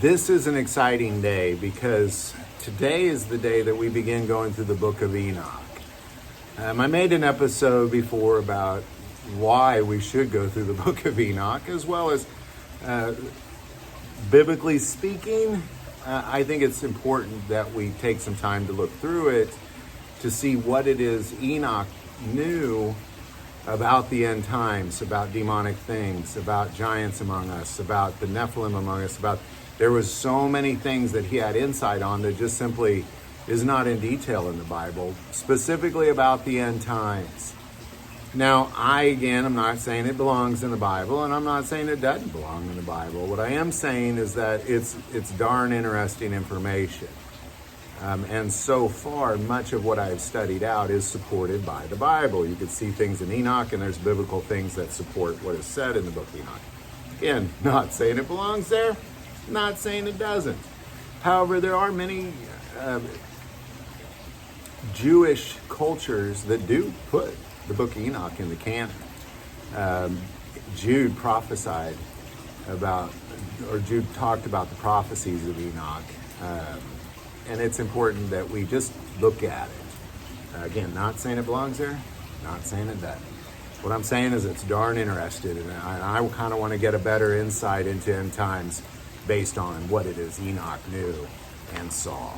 This is an exciting day because today is the day that we begin going through the book of Enoch. I made an episode before about why we should go through the book of Enoch, as well as biblically speaking, I think it's important that we take some time to look through it to see what it is Enoch knew about the end times, about demonic things, about giants among us, about the nephilim among us, there was so many things that he had insight on that just simply is not in detail in the Bible, specifically about the end times. Now, I'm not saying it belongs in the Bible, and I'm not saying it doesn't belong in the Bible. What I am saying is that it's darn interesting information. And so far, much of what I've studied out is supported by the Bible. You can see things in Enoch, and there's biblical things that support what is said in the book of Enoch. Again, not saying it belongs there, not saying it doesn't. However, there are many Jewish cultures that do put the book of Enoch in the canon. Jude prophesied about, or Jude talked about the prophecies of Enoch. And it's important that we just look at it. Again, not saying it belongs there, not saying it doesn't. What I'm saying is it's darn interested, and I kind of want to get a better insight into end times based on what it is Enoch knew and saw.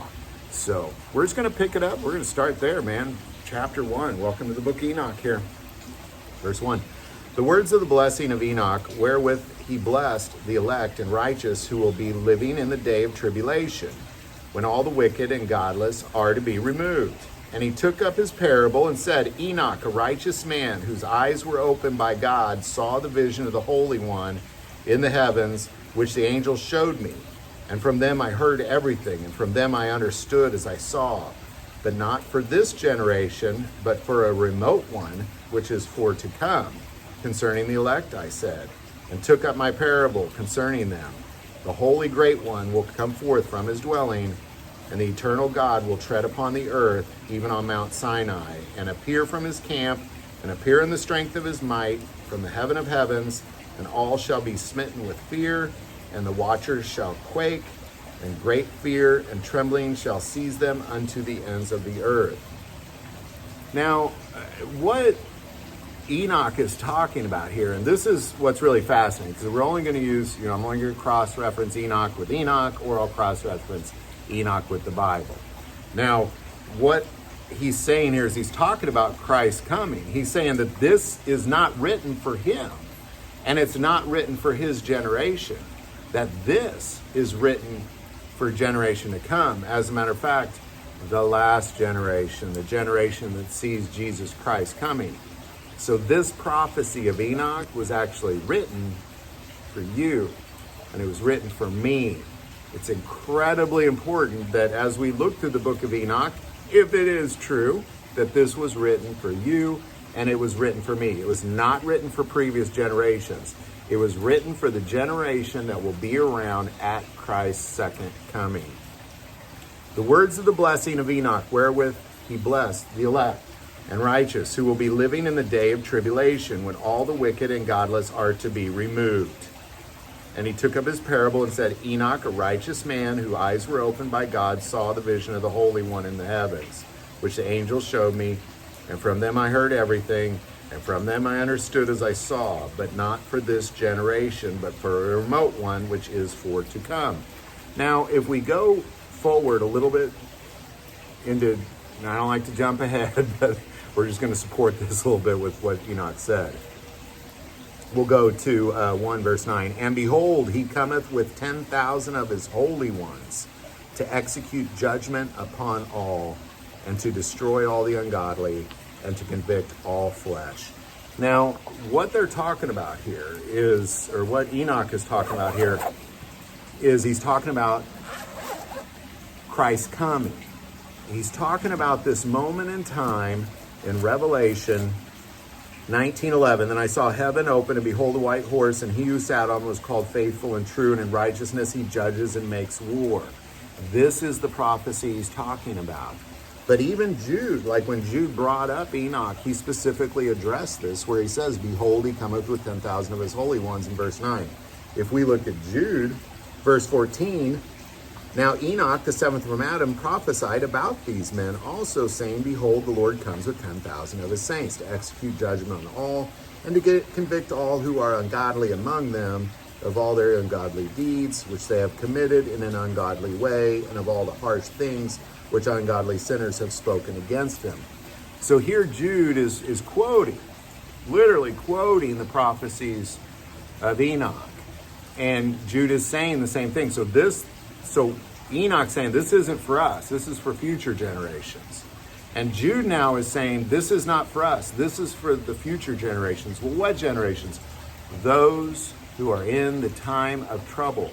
So we're just going to pick it up. We're going to start there, man. Chapter 1. Welcome to the book of Enoch here. Verse 1. The words of the blessing of Enoch, wherewith he blessed the elect and righteous who will be living in the day of tribulation, when all the wicked and godless are to be removed. And he took up his parable and said, Enoch, a righteous man, whose eyes were opened by God, saw the vision of the Holy One in the heavens, which the angel showed me. And from them I heard everything, and from them I understood as I saw. But not for this generation, but for a remote one, which is for to come. Concerning the elect, I said, and took up my parable concerning them. The Holy Great One will come forth from his dwelling, and the eternal God will tread upon the earth, even on Mount Sinai, and appear from his camp, and appear in the strength of his might, from the heaven of heavens, and all shall be smitten with fear, and the watchers shall quake, and great fear and trembling shall seize them unto the ends of the earth. Now, what Enoch is talking about here, and this is what's really fascinating, because we're only going to use, I'm only going to cross-reference Enoch with Enoch, or I'll cross-reference Enoch with the Bible. Now, what he's saying here is he's talking about Christ coming. He's saying that this is not written for him, and it's not written for his generation, that this is written for generation to come. As a matter of fact, the last generation, the generation that sees Jesus Christ coming. So this prophecy of Enoch was actually written for you, and it was written for me. It's incredibly important that as we look through the book of Enoch, if it is true that this was written for you and it was written for me. It was not written for previous generations. It was written for the generation that will be around at Christ's second coming. The words of the blessing of Enoch, wherewith he blessed the elect and righteous, who will be living in the day of tribulation, when all the wicked and godless are to be removed. And he took up his parable and said, Enoch, a righteous man, whose eyes were opened by God, saw the vision of the Holy One in the heavens, which the angel showed me, and from them I heard everything, and from them I understood as I saw, but not for this generation, but for a remote one, which is for to come. Now, if we go forward a little bit into, and I don't like to jump ahead, but we're just going to support this a little bit with what Enoch said. We'll go to 1 verse 9. And behold, he cometh with 10,000 of his holy ones to execute judgment upon all, and to destroy all the ungodly, and to convict all flesh. Now, what they're talking about here is, or what Enoch is talking about here, is he's talking about Christ coming. He's talking about this moment in time in Revelation 19:11. Then I saw heaven open, and behold, a white horse, and he who sat on was called Faithful and True, and in righteousness he judges and makes war. This is the prophecy he's talking about. But even Jude, like when Jude brought up Enoch, he specifically addressed this, where he says, behold, he cometh with 10,000 of his holy ones in verse 9. If we look at Jude, Verse 14, now Enoch, the seventh from Adam, prophesied about these men also, saying, behold, the Lord comes with 10,000 of his saints to execute judgment on all, and to convict all who are ungodly among them of all their ungodly deeds, which they have committed in an ungodly way, and of all the harsh things which ungodly sinners have spoken against him. So here Jude is quoting, literally quoting the prophecies of Enoch. And Jude is saying the same thing. So Enoch saying, this isn't for us. This is for future generations. And Jude now is saying, this is not for us. This is for the future generations. Well, what generations? Those who are in the time of trouble.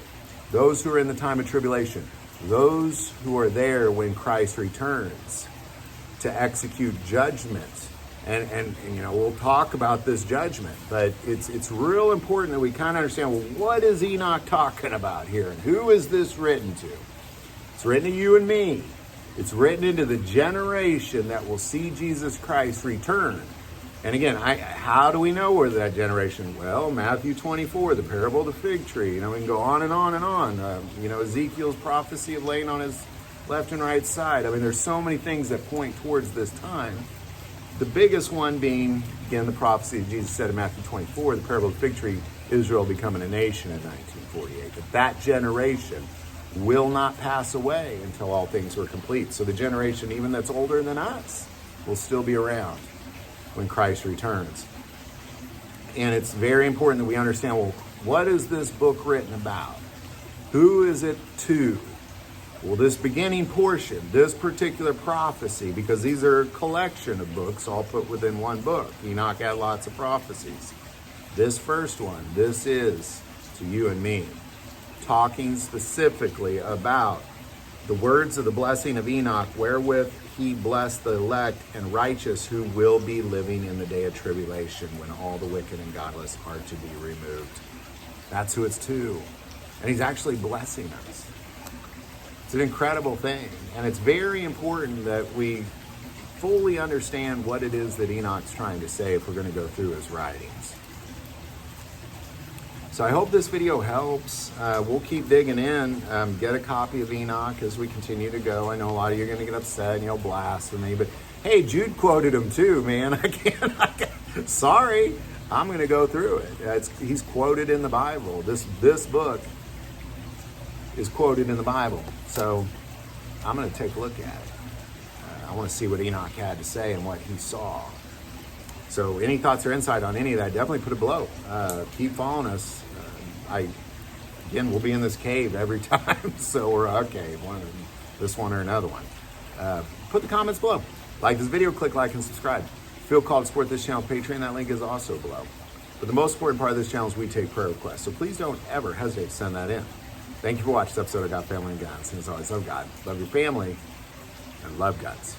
Those who are in the time of tribulation. Those who are there when Christ returns to execute judgment. And you know, we'll talk about this judgment, but it's real important that we kind of understand, well, what is Enoch talking about here? And who is this written to? It's written to you and me. It's written into the generation that will see Jesus Christ return. And again, how do we know we're that generation? Well, Matthew 24, the parable of the fig tree. You know, we can go on and on and on. You know, Ezekiel's prophecy of laying on his left and right side. I mean, there's so many things that point towards this time. The biggest one being, again, the prophecy that Jesus said in Matthew 24, the parable of the fig tree, Israel becoming a nation in 1948. But that generation will not pass away until all things are complete. So the generation, even that's older than us, will still be around when Christ returns. And it's very important that we understand, well, what is this book written about? Who is it to? Well, this beginning portion, this particular prophecy, because these are a collection of books all put within one book. Enoch had lots of prophecies. This first one, this is to you and me, talking specifically about the words of the blessing of Enoch, wherewith he blessed the elect and righteous who will be living in the day of tribulation when all the wicked and godless are to be removed. That's who it's to. And he's actually blessing us. It's an incredible thing. And it's very important that we fully understand what it is that Enoch's trying to say if we're going to go through his writings. So I hope this video helps. We'll keep digging in. Get a copy of Enoch as we continue to go. I know a lot of you are going to get upset and blasphemy, but hey, Jude quoted him too, man. I can't. Sorry, I'm going to go through it. He's quoted in the Bible. This book is quoted in the Bible. So I'm going to take a look at it. I want to see what Enoch had to say and what he saw. So any thoughts or insight on any of that, definitely put it below. Keep following us. Again, we'll be in this cave every time. So we're okay, this one or another one. Put the comments below. Like this video, click like and subscribe. Feel called to support this channel, Patreon. That link is also below. But the most important part of this channel is we take prayer requests. So please don't ever hesitate to send that in. Thank you for watching this episode of God, Family, and Guns. And as always, love God, love your family, and love guns.